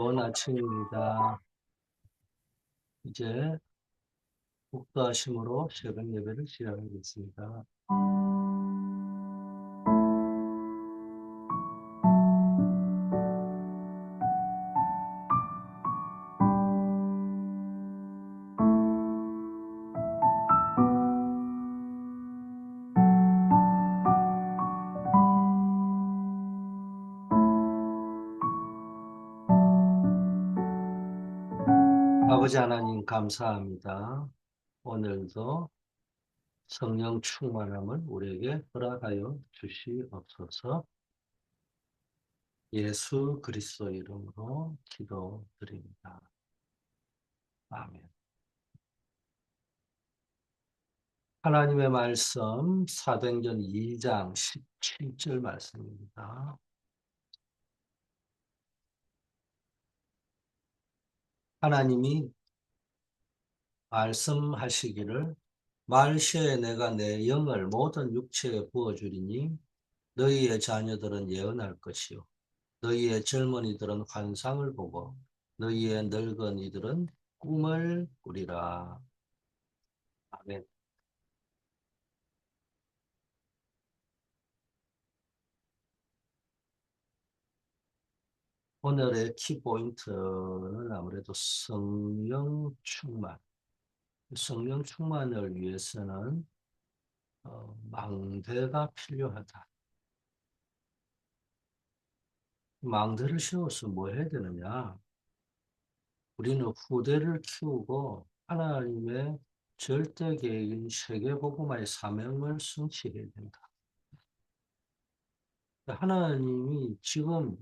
좋은 아침입니다. 이제 국도하심으로 새벽 예배를 시작하겠습니다. 아버지 하나님 감사합니다. 오늘도 성령 충만함을 우리에게 허락하여 주시옵소서. 예수 그리스도 이름으로 기도드립니다. 아멘. 하나님의 말씀 사도행전 2장 17절 말씀입니다. 하나님이 말씀하시기를 말시에 내가 내 영을 모든 육체에 부어주리니 너희의 자녀들은 예언할 것이요 너희의 젊은이들은 환상을 보고 너희의 늙은이들은 꿈을 꾸리라. 아멘. 오늘의 키포인트는 아무래도 성령 충만. 성령 충만을 위해서는 망대가 필요하다. 망대를 세워서 뭐 해야 되느냐? 우리는 후대를 키우고 하나님의 절대 계획인 세계복음화의 사명을 성취해야 된다. 하나님이 지금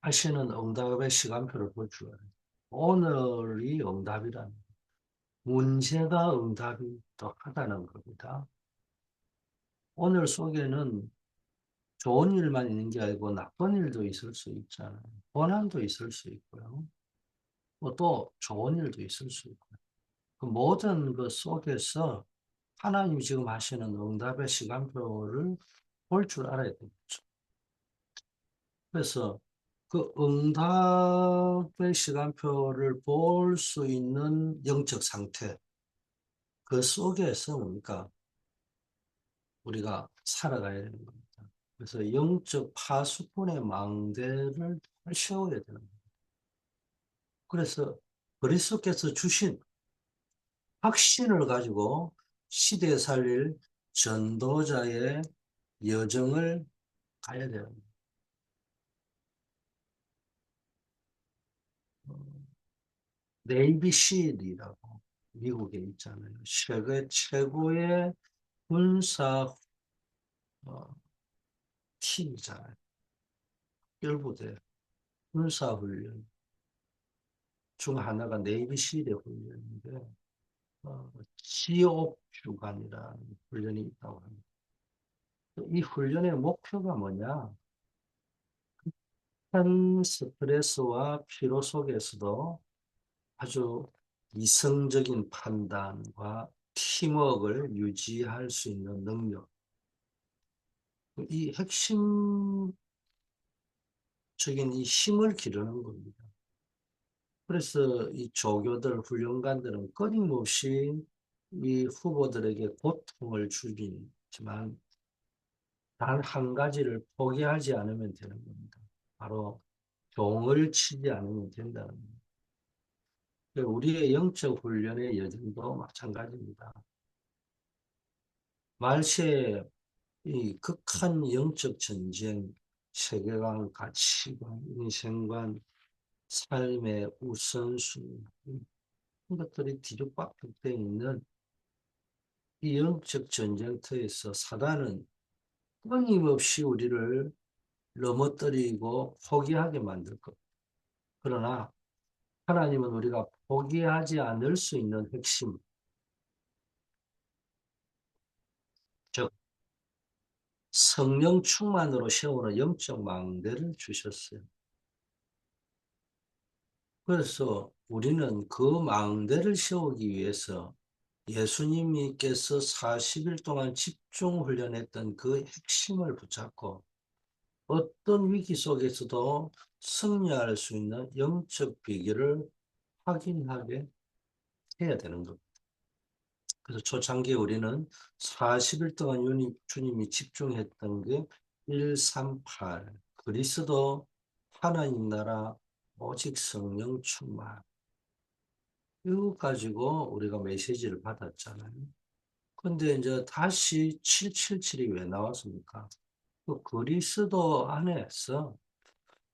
하시는 응답의 시간표를 보여줘야 돼요. 오늘이 응답이라는 거예요. 문제가 응답이 또 하다는 겁니다. 오늘 속에는 좋은 일만 있는 게 아니고 나쁜 일도 있을 수 있잖아요. 고난도 있을 수 있고요. 또 좋은 일도 있을 수 있고요. 그 모든 것 속에서 하나님이 지금 하시는 응답의 시간표를 볼 줄 알아야 되겠죠. 그래서 그 응답의 시간표를 볼 수 있는 영적 상태, 그 속에서 우리가 살아가야 되는 겁니다. 그래서 영적 파수꾼의 망대를 세워야 되는 겁니다. 그래서 그리스도께서 주신 확신을 가지고 시대에 살릴 전도자의 여정을 가야 되는 겁니다. 네이비실이라고 미국에 있잖아요. 세계 최고의 군사 어, 팀이잖아요. 열부대 군사훈련 중 하나가 네이비실의 훈련인데 지옥주간이라는 훈련이 있다고 합니다. 이 훈련의 목표가 뭐냐? 큰 스트레스와 피로 속에서도 아주 이성적인 판단과 팀워크를 유지할 수 있는 능력. 이 핵심적인 이 힘을 기르는 겁니다. 그래서 이 조교들, 훈련관들은 끊임없이 이 후보들에게 고통을 주지만 단 한 가지를 포기하지 않으면 되는 겁니다. 바로 종을 치지 않으면 된다는 겁니다. 우리의 영적 훈련의 여정도 마찬가지입니다. 말세에 이 극한 영적 전쟁, 세계관, 가치관, 인생관, 삶의 우선순위, 이런 것들이 뒤죽박죽되어 있는 이 영적 전쟁터에서 사단은 끊임없이 우리를 넘어뜨리고 포기하게 만들 겁니다. 그러나 하나님은 우리가 포기하지 않을 수 있는 핵심, 즉 성령 충만으로 세우는 영적 망대를 주셨어요. 그래서 우리는 그 망대를 세우기 위해서 예수님께서 40일 동안 집중 훈련했던 그 핵심을 붙잡고 어떤 위기 속에서도 승리할 수 있는 영적 비결을 확인하게 해야 되는 겁니다. 그래서 초창기에 우리는 40일 동안 주님이 집중했던 게 138, 그리스도, 하나님 나라, 오직 성령 충만. 이거 가지고 우리가 메시지를 받았잖아요. 근데 이제 다시 777이 왜 나왔습니까? 그 그리스도 안에서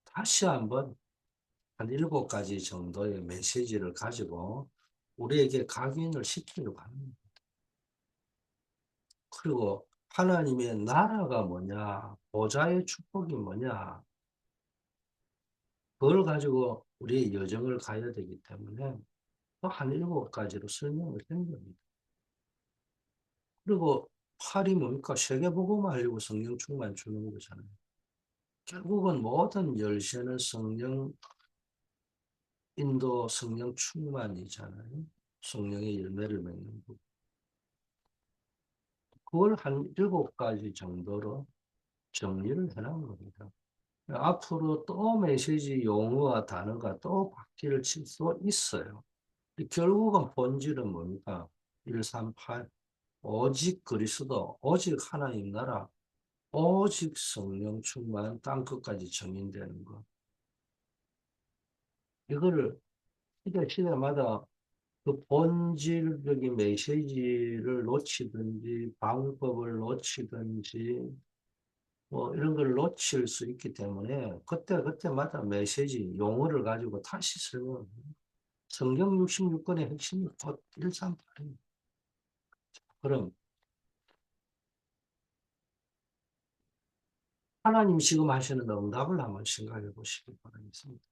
다시 한번 한 7가지 정도의 메시지를 가지고 우리에게 각인을 시키려고 합니다. 그리고 하나님의 나라가 뭐냐, 보좌의 축복이 뭐냐, 그걸 가지고 우리의 여정을 가야 되기 때문에 또 한 7가지로 설명을 한 겁니다. 그리고 8이 뭡니까? 세계복음 알리고 성령 충만 주는 거잖아요. 결국은 모든 열쇠는 성령 인도, 성령 충만이잖아요. 성령의 열매를 맺는 거. 그걸 한 7가지 정도로 정리를 해놓은 겁니다. 앞으로 또 메시지 용어와 단어가 또 바뀔 수 있어요. 결국은 본질은 뭡니까? 138. 오직 그리스도, 오직 하나님 나라, 오직 성령 충만 땅끝까지 정인되는 것. 이거를 시대마다 그 본질적인 메시지를 놓치든지 방법을 놓치든지 뭐 이런 걸 놓칠 수 있기 때문에 그때마다 메시지 용어를 가지고 다시 설명합니다. 성경 66권의 핵심이 곧 138입니다. 그럼 하나님 지금 하시는 응답을 한번 생각해 보시기 바라겠습니다.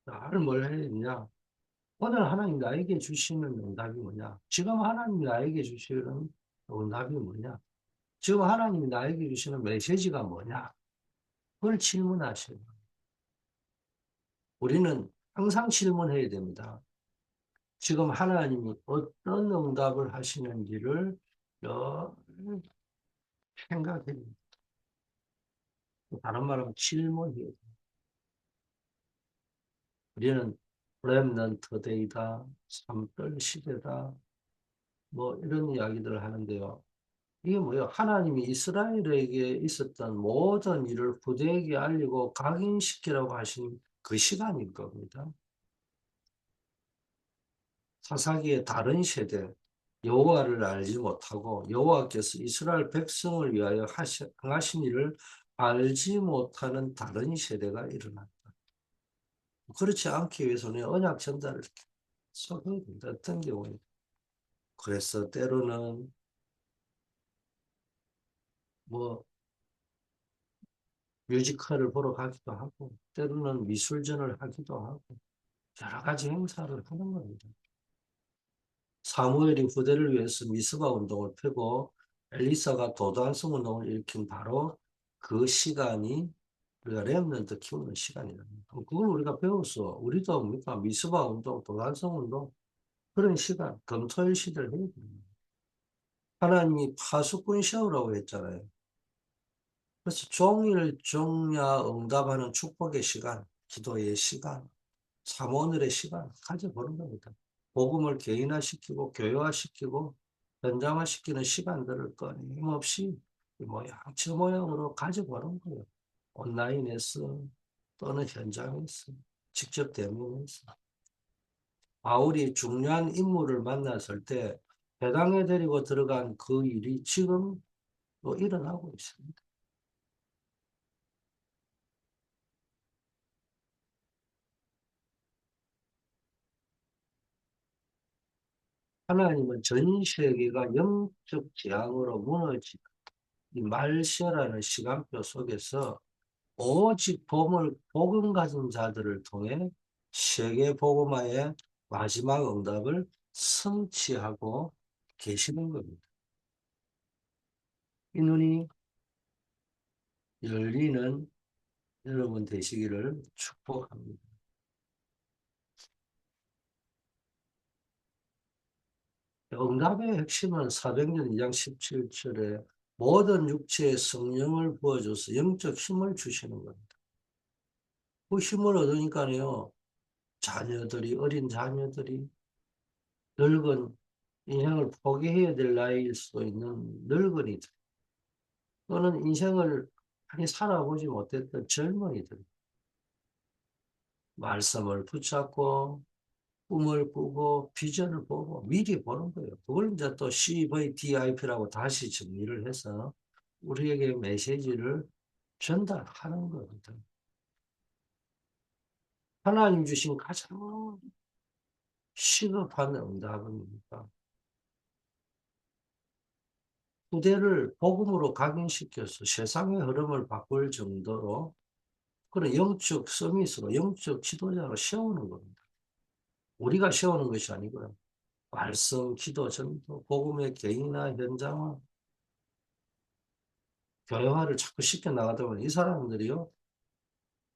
나를 뭘 해야 되냐? 오늘 하나님 나에게 주시는 응답이 뭐냐? 지금 하나님 나에게 주시는 응답이 뭐냐? 지금 하나님이 나에게 주시는 메시지가 뭐냐? 그걸 질문하셔요. 우리는 항상 질문해야 됩니다. 지금 하나님이 어떤 응답을 하시는지를 늘 생각해야 됩니다. 다른 말하면 질문해야 돼요. 우리는 렘넌트 데이다, 삼떨 시대다, 뭐 이런 이야기들을 하는데요. 이게 뭐예요? 하나님이 이스라엘에게 있었던 모든 일을 후대에게 알리고 각인시키라고 하신 그 시간인 겁니다. 사사기의 다른 세대, 여호와를 알지 못하고 여호와께서 이스라엘 백성을 위하여 행하신 일을 알지 못하는 다른 세대가 일어났다. 그렇지 않기 위해서는 언약 전달을 계속 해야 된다. 어떤 경우에. 그래서 때로는 뭐 뮤지컬을 보러 가기도 하고 때로는 미술전을 하기도 하고 여러 가지 행사를 하는 겁니다. 사무엘이 후대를 위해서 미스바 운동을 펴고 엘리사가 도단성 운동을 일으킨 바로 그 시간이 우리가 렘넌트 키우는 시간이랍니다. 그걸 우리가 배워서 우리도 뭡니까? 미스바 운동, 도단성 운동 그런 시간, 금토일 시대를 해야 됩니다. 하나님이 파수꾼 세우라고 했잖아요. 그래서 종일 종야 응답하는 축복의 시간, 기도의 시간, 사모늘의 시간 가져보는 겁니다. 복음을 개인화시키고 교회화시키고 현장화시키는 시간들을 끊임없이 모양새 모양으로 가져보는 거예요. 온라인에서 또는 현장에서 직접 대면해서 바울이 중요한 인물을 만났을 때 배당에 데리고 들어간 그 일이 지금 또 일어나고 있습니다. 하나님은 전 세계가 영적 재앙으로 무너진 이 말세라는 시간표 속에서 오직 복음 가진 자들을 통해 세계 복음화의 마지막 응답을 성취하고 계시는 겁니다. 이 눈이 열리는 여러분 되시기를 축복합니다. 응답의 핵심은 사도행전 2장 17절에 모든 육체에 성령을 부어줘서 영적 힘을 주시는 겁니다. 그 힘을 얻으니까요, 어린 자녀들이 늙은 인생을 포기해야 될 나이일 수도 있는 늙은이들, 또는 인생을 많이 살아보지 못했던 젊은이들, 말씀을 붙잡고 꿈을 꾸고 비전을 보고 미리 보는 거예요. 그걸 이제 또 CVDIP라고 다시 정리를 해서 우리에게 메시지를 전달하는 거거든. 하나님 주신 가장 시급한 응답입니다. 후대를 복음으로 각인시켜서 세상의 흐름을 바꿀 정도로 그런 영적 서밋으로 영적 지도자로 세우는 겁니다. 우리가 세우는 것이 아니고요. 말씀, 기도, 전도, 복음의 개인화 현장화, 교회화를 자꾸 시켜 나가다 보면 이 사람들이요,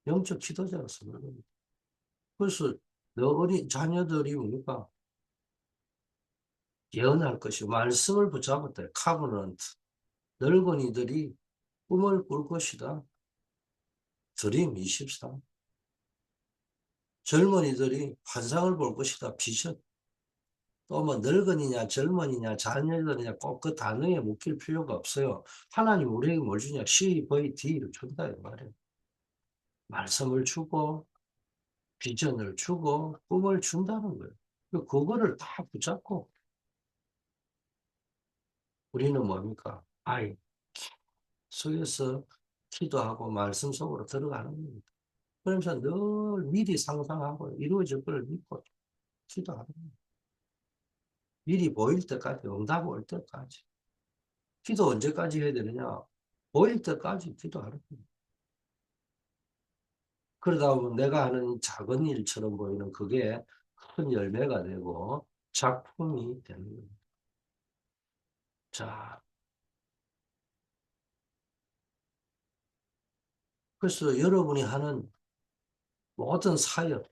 영적 지도자로 서는 겁니다. 그래서 너 어린 자녀들이 뭡니까? 예언할 것이 말씀을 붙잡았다. 카버넌트. 늙은이들이 꿈을 꿀 것이다. 드림 23. 젊은이들이 환상을 볼 것이다. 비전. 또 뭐 늙은이냐 젊은이냐 자녀들이냐 꼭 그 단어에 묶일 필요가 없어요. 하나님 우리에게 뭘 주냐? CVD를 준다 이 말이에요. 말씀을 주고 비전을 주고 꿈을 준다는 거예요. 그거를 다 붙잡고 우리는 뭡니까? 아이 속에서 기도하고 말씀 속으로 들어가는 겁니다. 그러면서 늘 미리 상상하고 이루어질 걸 믿고 기도하는 거예요. 미리 보일 때까지, 응답 올 때까지. 기도 언제까지 해야 되느냐? 보일 때까지 기도하는 거예요. 그러다 보면 내가 하는 작은 일처럼 보이는 그게 큰 열매가 되고 작품이 되는 거예요. 자, 그래서 여러분이 하는 모든 사역,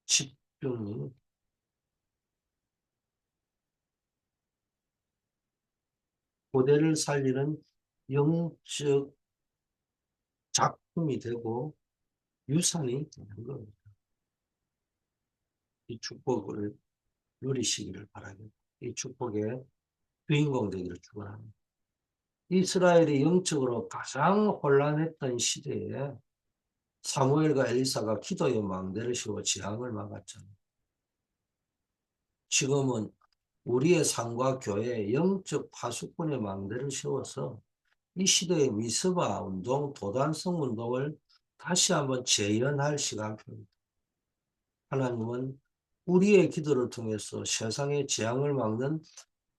집중이 고대를 살리는 영적 작품이 되고 유산이 되는 겁니다. 이 축복을 누리시기를 바라겠습니다. 이 축복의 주인공 되기를 축원합니다. 이스라엘이 영적으로 가장 혼란했던 시대에 사무엘과 엘리사가 기도의 망대를 씌워 재앙을 막았잖아요. 지금은 우리의 삶과 교회에 영적 파수꾼의 망대를 세워서 이 시대의 미스바 운동, 도단성 운동을 다시 한번 재현할 시간표입니다. 하나님은 우리의 기도를 통해서 세상의 재앙을 막는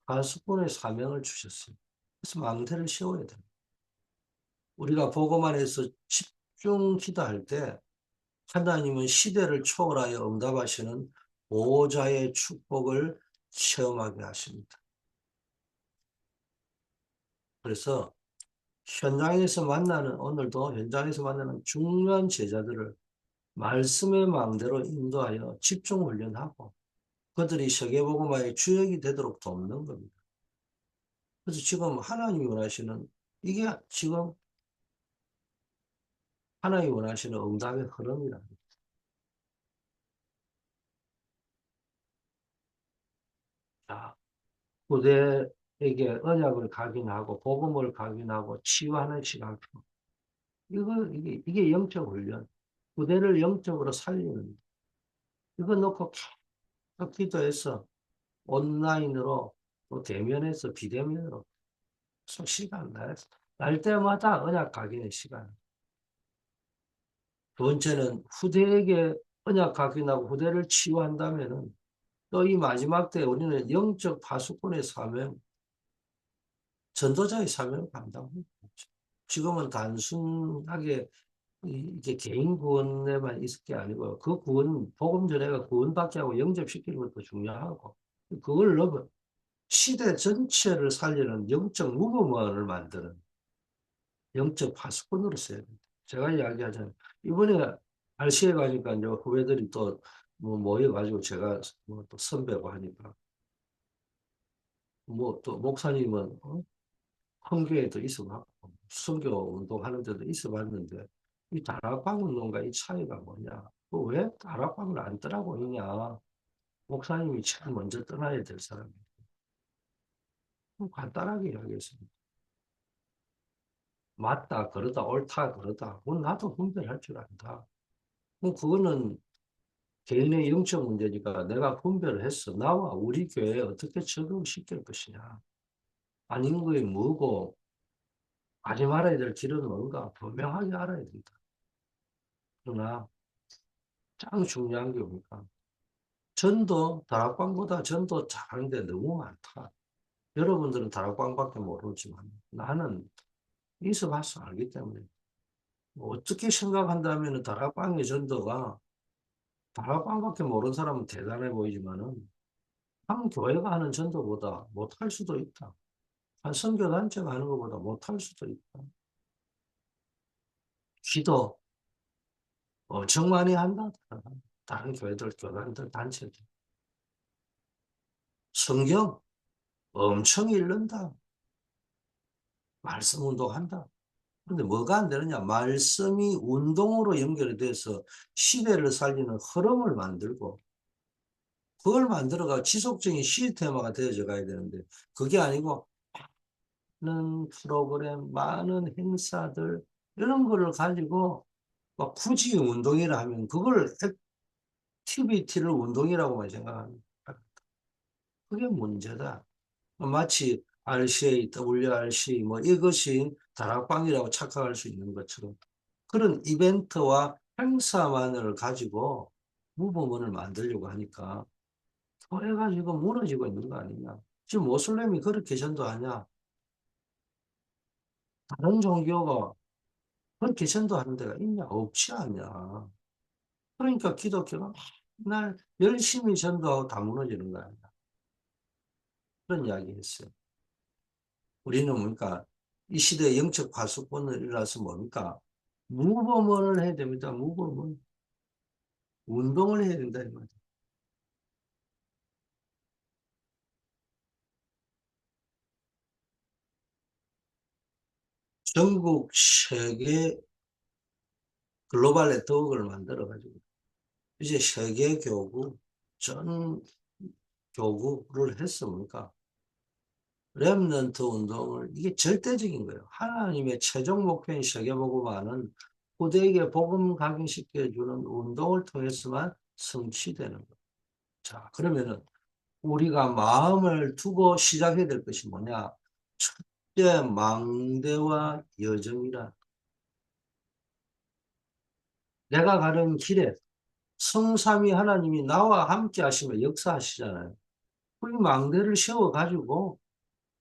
파수꾼의 사명을 주셨어요. 그래서 망대를 세워야 됩니다. 우리가 복음 안에서 집중 기도할 때 하나님은 시대를 초월하여 응답하시는 보호자의 축복을 체험하게 하십니다. 그래서 오늘도 현장에서 만나는 중요한 제자들을 말씀의 망대로 인도하여 집중 훈련하고 그들이 세계복음화의 주역이 되도록 돕는 겁니다. 그래서 지금 하나님이 원하시는 이게 지금 하나님이 원하시는 응답의 흐름이랍니다. 자, 후대에게 언약을 각인하고 복음을 각인하고 치유하는 시간표. 이게 영적 훈련. 후대를 영적으로 살리는. 이거 놓고 계속 기도해서 온라인으로 또 대면에서 비대면으로 계속 시간 날 때마다 언약 각인의 시간. 두 번째는 후대에게 언약 각인하고 후대를 치유한다면은 또 이 마지막 때 우리는 영적 파수꾼의 사명, 전도자의 사명을 감당합니다. 지금은 단순하게 이게 개인 구원에만 있을 게 아니고 그 구원, 복음 전해가 구원받게 하고 영접시키는 것도 중요하고 그걸 넘어 시대 전체를 살리는 영적 무브먼을 만드는 영적 파수꾼으로 써야 됩니다. 제가 이야기하자면 이번에 RC에 가니까 이제 후배들이 또 뭐 모여가지고 제가 뭐 또 선배고 하니까 뭐 또 목사님은 헌교에도 있어봤고, 선교 운동하는 데도 있어봤는데, 이 다락방 운동과 이 차이가 뭐냐? 왜 다락방을 안 떠나고 있냐? 목사님이 제일 먼저 떠나야 될 사람이에요. 간단하게 이야기했습니다. 맞다, 그러다, 옳다, 그러다. 나도 분별할 줄 안다. 그거는 개인의 영적 문제니까 내가 분별을 했어. 나와 우리 교회에 어떻게 적용시킬 것이냐. 아닌 거에 뭐고, 하지 말아야 될 길은 뭔가 분명하게 알아야 된다. 그러나, 짱 중요한 게 뭡니까? 전도, 다락방보다 전도 잘하는데 너무 많다. 여러분들은 다락방밖에 모르지만 나는 있어봐서 알기 때문에 뭐 어떻게 생각한다면 다락방의 전도가 다락방밖에 모르는 사람은 대단해 보이지만은 한 교회가 하는 전도보다 못할 수도 있다. 한 선교단체가 하는 것보다 못할 수도 있다. 기도 엄청 많이 한다. 다른 교회들, 교단들, 단체들. 성경 엄청 읽는다. 말씀 운동한다. 근데 뭐가 안 되느냐? 말씀이 운동으로 연결이 돼서 시대를 살리는 흐름을 만들고 그걸 만들어가 지속적인 시스템화가 되어져 가야 되는데 그게 아니고 많은 프로그램, 많은 행사들 이런 거를 가지고 막 굳이 운동이라 하면 그걸 액티비티를 운동이라고만 생각합니다. 그게 문제다. 마치 RCA, WRC 뭐 이것이 다락방이라고 착각할 수 있는 것처럼 그런 이벤트와 행사만을 가지고 무브먼을 만들려고 하니까 교회가 지금 무너지고 있는 거 아니냐. 지금 모슬렘이 그렇게 전도하냐. 다른 종교가 그렇게 전도하는 데가 있냐. 없지 않냐. 그러니까 기독교가 맨날 열심히 전도하고 다 무너지는 거 아니야. 그런 이야기 했어요. 우리는 뭡니까? 이 시대의 영적 파수꾼이라서 뭡니까? 무브먼을 해야 됩니다. 무브먼. 운동을 해야 된다. 이 말이야. 전국 세계 글로벌 네트워크를 만들어가지고 이제 세계 교구, 전 교구를 했습니까? 렘넌트 운동을 이게 절대적인 거예요. 하나님의 최종 목표인 세계복음화는 후대에게 복음 각인시켜주는 운동을 통해서만 성취되는 거예요. 자, 그러면은 우리가 마음을 두고 시작해야 될 것이 뭐냐? 첫째, 망대와 여정이라. 내가 가는 길에 성삼위 하나님이 나와 함께 하시며 역사하시잖아요. 그 망대를 세워가지고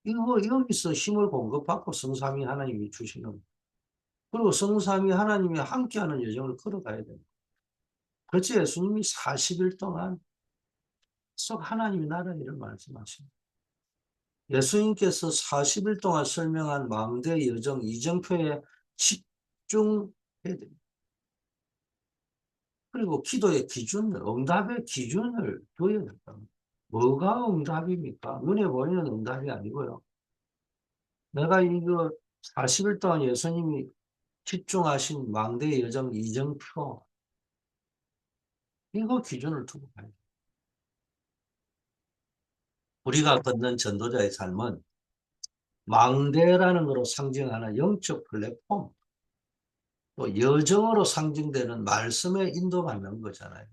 이거 여기서 힘을 공급받고 성삼위 하나님이 주시는 그리고 성삼위 하나님이 함께하는 여정을 걸어가야 돼요. 그렇지 예수님이 40일 동안 속 하나님이 나라 일을 말씀하십니다. 예수님께서 40일 동안 설명한 망대 여정 이정표에 집중해야 됩니다. 그리고 기도의 기준을 응답의 기준을 둬야 된다. 뭐가 응답입니까? 눈에 보이는 응답이 아니고요. 내가 이거 40일 동안 예수님이 집중하신 망대의 여정 이정표 이거 기준을 두고 가야 돼. 우리가 걷는 전도자의 삶은 망대라는 것으로 상징하는 영적 플랫폼 또 여정으로 상징되는 말씀에 인도받는 거잖아요.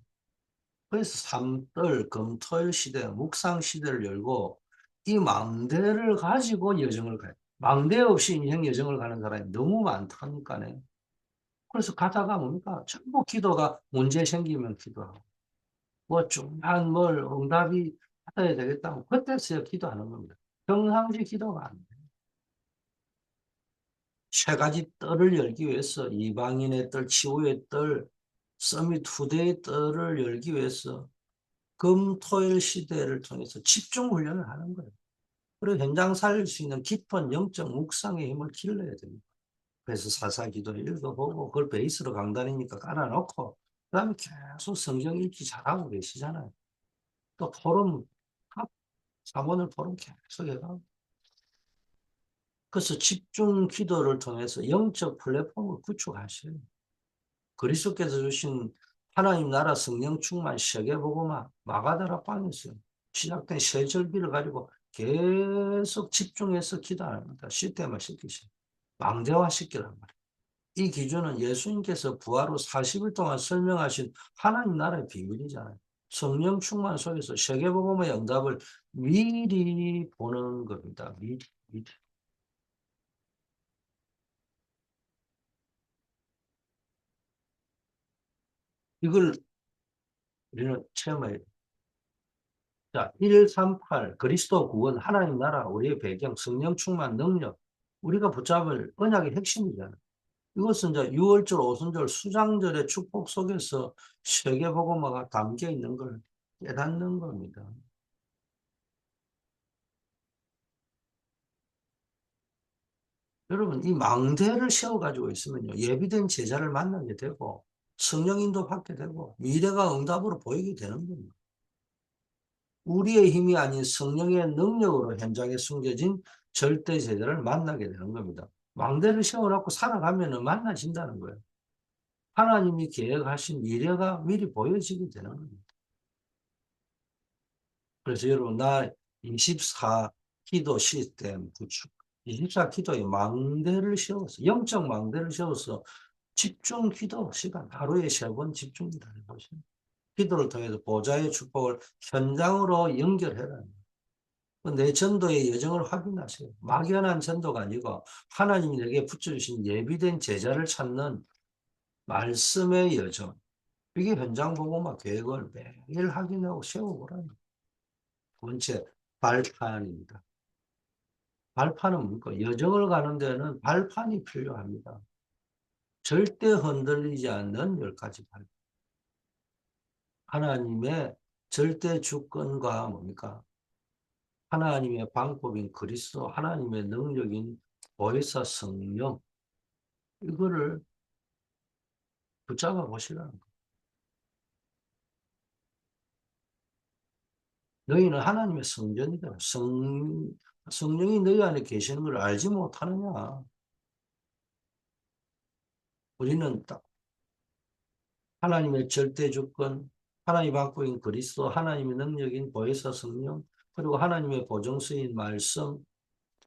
그래서 삼들 금토일 시대 묵상 시대를 열고 이 망대를 가지고 여정을 가요. 망대 없이 인생 여정을 가는 사람이 너무 많다니까요. 그래서 가다가 뭡니까? 전부 기도가 문제 생기면 기도하고 뭐 중요한 뭘 응답이 받아야 되겠다고 그때서야 기도하는 겁니다. 평상시 기도가 안 돼. 세 가지 뜰을 열기 위해서 이방인의 뜰, 치유의 뜰, 서밋 후대의 뜰을 열기 위해서 금토일 시대를 통해서 집중 훈련을 하는 거예요. 그리고 현장 살릴 수 있는 깊은 영적 묵상의 힘을 길러야 됩니다. 그래서 사사기도 읽어보고 그걸 베이스로 강단이니까 깔아놓고 그다음에 계속 성경 읽기 잘하고 계시잖아요. 또 포럼, 사모늘 포럼 계속 해가 그래서 집중 기도를 통해서 영적 플랫폼을 구축하셔요. 그리스도께서 주신 하나님 나라 성령 충만 세계복음화 마가다라 방에서 시작된 세 절기를 가지고 계속 집중해서 기도합니다. 시대만 시키시오. 망대화시키란 말이에요. 이 기준은 예수님께서 부활 후 40일 동안 설명하신 하나님 나라의 비밀이잖아요. 성령 충만 속에서 세계복음의 응답을 미리 보는 겁니다. 미리, 미리. 이걸 우리는 체험해야 돼. 자, 138 그리스도 구원 하나님 나라 우리의 배경 성령 충만 능력 우리가 붙잡을 언약의 핵심이잖아요. 이것은 이제 유월절 오순절 수장절의 축복 속에서 세계복음화가 담겨 있는 걸 깨닫는 겁니다. 여러분 이 망대를 세워가지고 있으면요 예비된 제자를 만나게 되고 성령인도 받게 되고 미래가 응답으로 보이게 되는 겁니다. 우리의 힘이 아닌 성령의 능력으로 현장에 숨겨진 절대 제자를 만나게 되는 겁니다. 망대를 세워놓고 살아가면 만나진다는 거예요. 하나님이 계획하신 미래가 미리 보여지게 되는 겁니다. 그래서 여러분 나 24 기도 시스템 구축 24 기도의 망대를 세워서 영적 망대를 세워서 집중 기도 시간 하루에 3번 집중기도 해보세요. 기도를 통해서 보좌의 축복을 현장으로 연결해라. 내 전도의 여정을 확인하세요. 막연한 전도가 아니고 하나님이 내게 붙여주신 예비된 제자를 찾는 말씀의 여정. 이게 현장 보고막 계획을 매일 확인하고 세워보라는 거예요. 두 번째, 발판입니다. 발판은 뭡니까? 여정을 가는 데는 발판이 필요합니다. 절대 흔들리지 않는 10가지 발판. 하나님의 절대 주권과 뭡니까? 하나님의 방법인 그리스도, 하나님의 능력인 보혜사 성령, 이거를 붙잡아 보시라는 거예요. 너희는 하나님의 성전이다. 성령이 너희 안에 계시는 걸 알지 못하느냐. 우리는 딱 하나님의 절대 주권, 하나님의 방법인 그리스도, 하나님의 능력인 보혜사 성령, 그리고 하나님의 보정서인 말씀,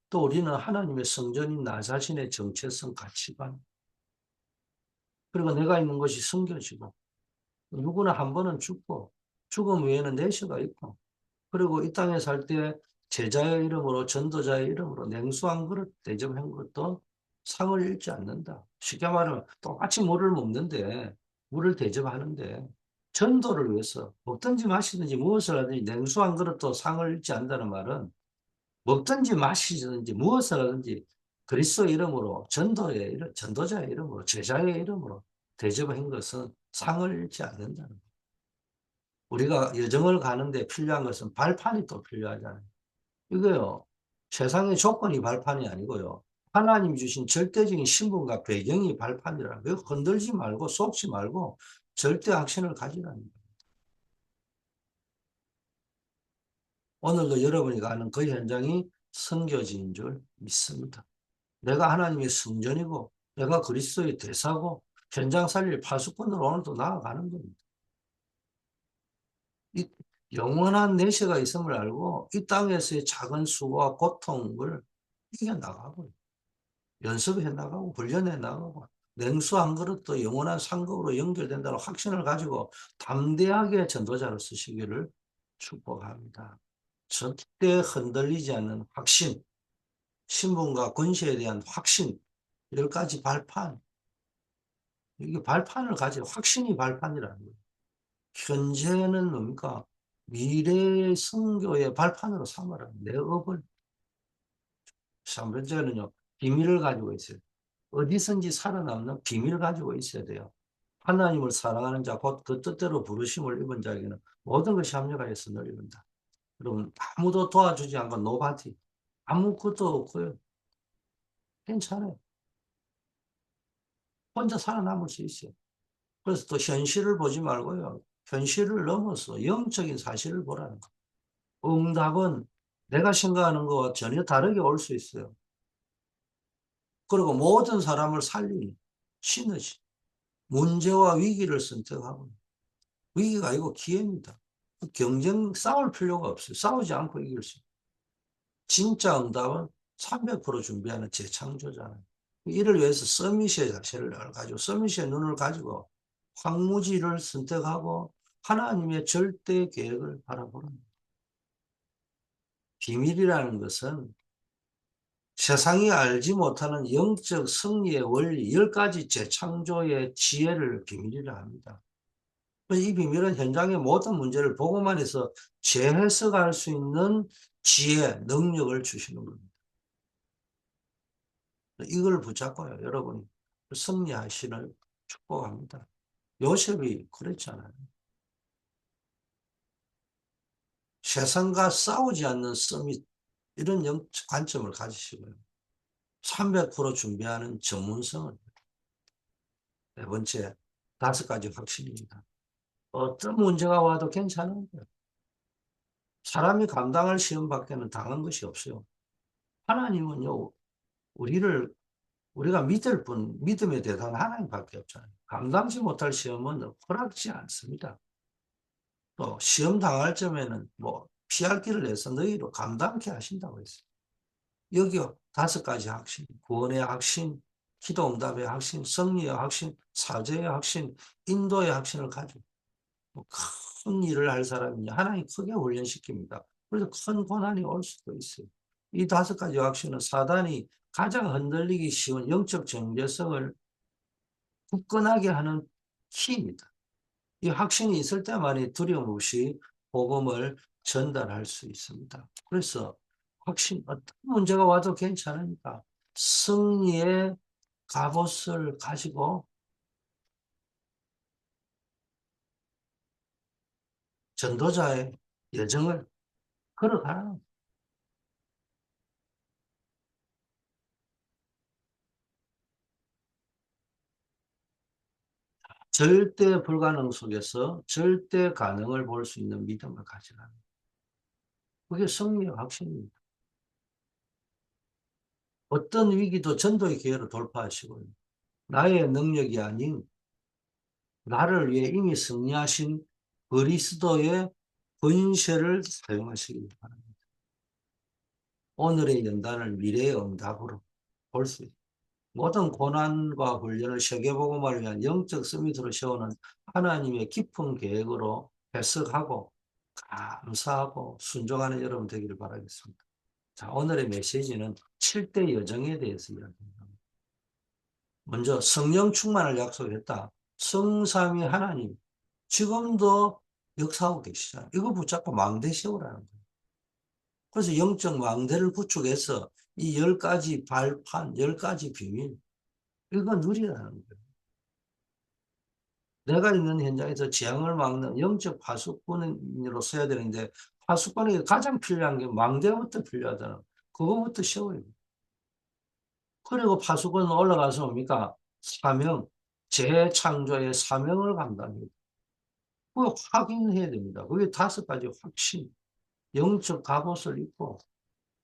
또 우리는 하나님의 성전인 나 자신의 정체성 가치관, 그리고 내가 있는 것이 숨겨지고, 누구나 한 번은 죽고, 죽음 외에는 내세가 있고, 그리고 이 땅에 살 때 제자의 이름으로, 전도자의 이름으로 냉수 한 그릇 대접한 것도 상을 잃지 않는다. 쉽게 말하면 똑같이 물을 먹는데, 물을 대접하는데, 전도를 위해서 먹든지 마시든지 무엇을 하든지 냉수 한 그릇도 상을 잃지 않는다는 말은 먹든지 마시든지 무엇을 하든지 그리스도 이름으로 전도의 이름, 전도자의 이름으로 제자의 이름으로 대접한 것은 상을 잃지 않는다는 거예요. 우리가 여정을 가는데 필요한 것은 발판이 또 필요하잖아요. 이거요. 세상의 조건이 발판이 아니고요. 하나님 주신 절대적인 신분과 배경이 발판이라는 거예요. 흔들지 말고 속지 말고 절대 확신을 가지라는 거예요. 오늘도 여러분이 가는 그 현장이 선교지인 줄 믿습니다. 내가 하나님의 성전이고 내가 그리스도의 대사고 현장 살릴 파수꾼으로 오늘도 나아가는 겁니다. 이 영원한 내세가 있음을 알고 이 땅에서의 작은 수고와 고통을 이겨나가고 연습해 나가고 훈련해 나가고 냉수 한 그릇도 영원한 상급으로 연결된다는 확신을 가지고 담대하게 전도자를 쓰시기를 축복합니다. 절대 흔들리지 않는 확신, 신분과 권세에 대한 확신, 10가지 발판, 이게 발판을 가지고 확신이 발판이라는 거예요. 현재는 뭡니까? 미래의 선교의 발판으로 삼아라. 내 업을. 3번째는요, 비밀을 가지고 있어요. 어디선지 살아남는 비밀을 가지고 있어야 돼요. 하나님을 사랑하는 자, 곧 그 뜻대로 부르심을 입은 자에게는 모든 것이 합력하여서 누립니다. 여러분, 아무도 도와주지 않고 노바디. 아무것도 없고요. 괜찮아요. 혼자 살아남을 수 있어요. 그래서 또 현실을 보지 말고요. 현실을 넘어서 영적인 사실을 보라는 거예요. 응답은 내가 생각하는 것과 전혀 다르게 올 수 있어요. 그리고 모든 사람을 살리는 시너지. 문제와 위기를 선택하고 위기가 아니고 기회입니다. 경쟁 싸울 필요가 없어요. 싸우지 않고 이길 수 있어요. 진짜 응답은 300% 준비하는 재창조잖아요. 이를 위해서 서밋의 자세를 가지고 서밋의 눈을 가지고 황무지를 선택하고 하나님의 절대 계획을 바라보는 비밀이라는 것은 세상이 알지 못하는 영적 승리의 원리 10가지 재창조의 지혜를 비밀이라 합니다. 이 비밀은 현장의 모든 문제를 보고만 해서 재해석할 수 있는 지혜, 능력을 주시는 겁니다. 이걸 붙잡고요, 여러분이 승리하시를 축복합니다. 요셉이 그랬잖아요. 세상과 싸우지 않는 서밋, 이런 관점을 가지시고요. 300% 준비하는 전문성을. 네 번째, 5가지 확신입니다. 어떤 문제가 와도 괜찮은 거예요. 사람이 감당할 시험밖에는 당한 것이 없어요. 하나님은요, 우리가 믿을 뿐, 믿음에 대한 하나님밖에 없잖아요. 감당치 못할 시험은 허락지 않습니다. 또 시험 당할 점에는 뭐 피할 길을 내서 너희로 감당케 하신다고 했어요. 여기요, 5가지 확신, 구원의 확신, 기도 응답의 확신, 승리의 확신, 사죄의 확신, 인도의 확신을 가지고 뭐큰 일을 할 사람이냐 하나님 크게 훈련시킵니다. 그래서 큰 고난이 올 수도 있어요. 이 5가지 확신은 사단이 가장 흔들리기 쉬운 영적 정체성을 굳건하게 하는 키입니다. 이 확신이 있을 때만이 두려움 없이 복음을 전달할 수 있습니다. 그래서 확신, 어떤 문제가 와도 괜찮으니까 승리의 갑옷을 가지고 전도자의 여정을 걸어가라. 절대 불가능 속에서 절대 가능을 볼 수 있는 믿음을 가지라. 그게 승리의 확신입니다. 어떤 위기도 전도의 기회로 돌파하시고요. 나의 능력이 아닌 나를 위해 이미 승리하신 그리스도의 권세를 사용하시기 바랍니다. 오늘의 연단을 미래의 응답으로 볼 수 있습니다. 모든 고난과 훈련을 세계복음을 위한 영적 서밋으로 세우는 하나님의 깊은 계획으로 해석하고 감사하고 순종하는 여러분 되기를 바라겠습니다. 자, 오늘의 메시지는 7대 여정에 대해서 이야기합니다. 먼저 성령 충만을 약속했다. 성삼위 하나님 지금도 역사하고 계시잖아요. 이거 붙잡고 망대 세우라는 거예요. 그래서 영적 망대를 구축해서 이 10가지 발판, 10가지 비밀 이거 누리라는 거예요. 내가 있는 현장에서 재앙을 막는 영적 파수꾼으로 써야 되는데 파수꾼에게 가장 필요한 게 망대부터 필요하잖아. 그거부터 세워야 돼. 그리고 파수꾼은 올라가서 뭡니까? 사명, 재창조의 사명을 감당해야 돼. 그거 확인해야 됩니다. 그게 5가지 확신, 영적 갑옷을 입고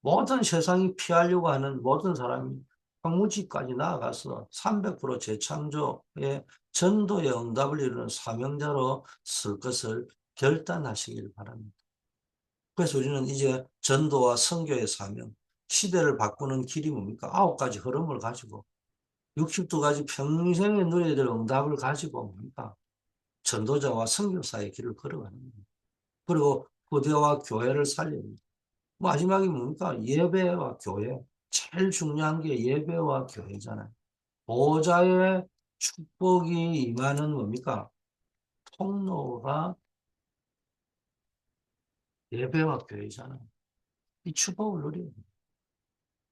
모든 세상이 피하려고 하는 모든 사람이 황무지까지 나아가서 300% 재창조의 전도의 응답을 이루는 사명자로 쓸 것을 결단하시길 바랍니다. 그래서 우리는 이제 전도와 선교의 사명, 시대를 바꾸는 길이 뭡니까? 9가지 흐름을 가지고 62가지 평생에 누려야 될 응답을 가지고 뭡니까? 전도자와 선교사의 길을 걸어가는 겁니다. 그리고 후대와 교회를 살려야 됩니다. 마지막이 뭡니까? 예배와 교회. 제일 중요한 게 예배와 교회잖아요. 보호자의 축복이 임하는 뭡니까? 통로가 예배와 교회잖아요. 이 축복을 누려야 돼요.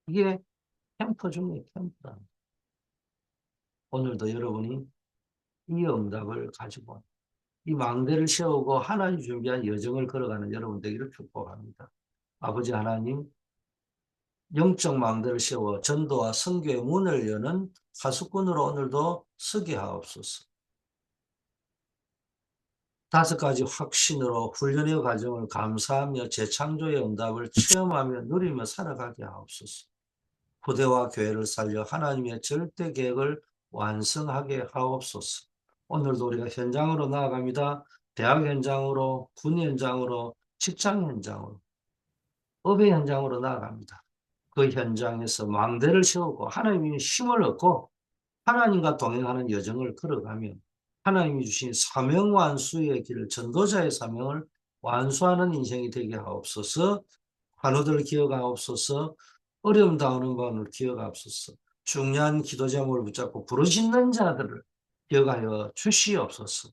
이게 캠프 중에 캠프다. 오늘도 여러분이 이 응답을 가지고 이 망대를 세우고 하나님 준비한 여정을 걸어가는 여러분 되기를 축복합니다. 아버지 하나님, 영적 망대를 세워 전도와 선교의 문을 여는 하수꾼으로 오늘도 서게 하옵소서. 5가지 확신으로 훈련의 과정을 감사하며 재창조의 응답을 체험하며 누리며 살아가게 하옵소서. 후대와 교회를 살려 하나님의 절대 계획을 완성하게 하옵소서. 오늘도 우리가 현장으로 나아갑니다. 대학 현장으로, 군 현장으로, 직장 현장으로, 업의 현장으로 나아갑니다. 그 현장에서 망대를 세우고 하나님의 힘을 얻고 하나님과 동행하는 여정을 걸어가면 하나님이 주신 사명 완수의 길을, 전도자의 사명을 완수하는 인생이 되게 하옵소서. 환우들 기억하옵소서. 어려움 당하는 분을 기억하옵소서. 중요한 기도 제목을 붙잡고 부르짖는 자들을 기억하여 주시옵소서.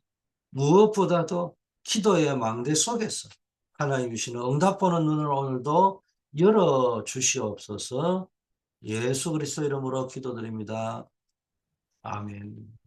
무엇보다도 기도의 망대 속에서 하나님 주시는 응답 보는 눈을 오늘도 열어 주시옵소서. 예수 그리스도 이름으로 기도드립니다. 아멘.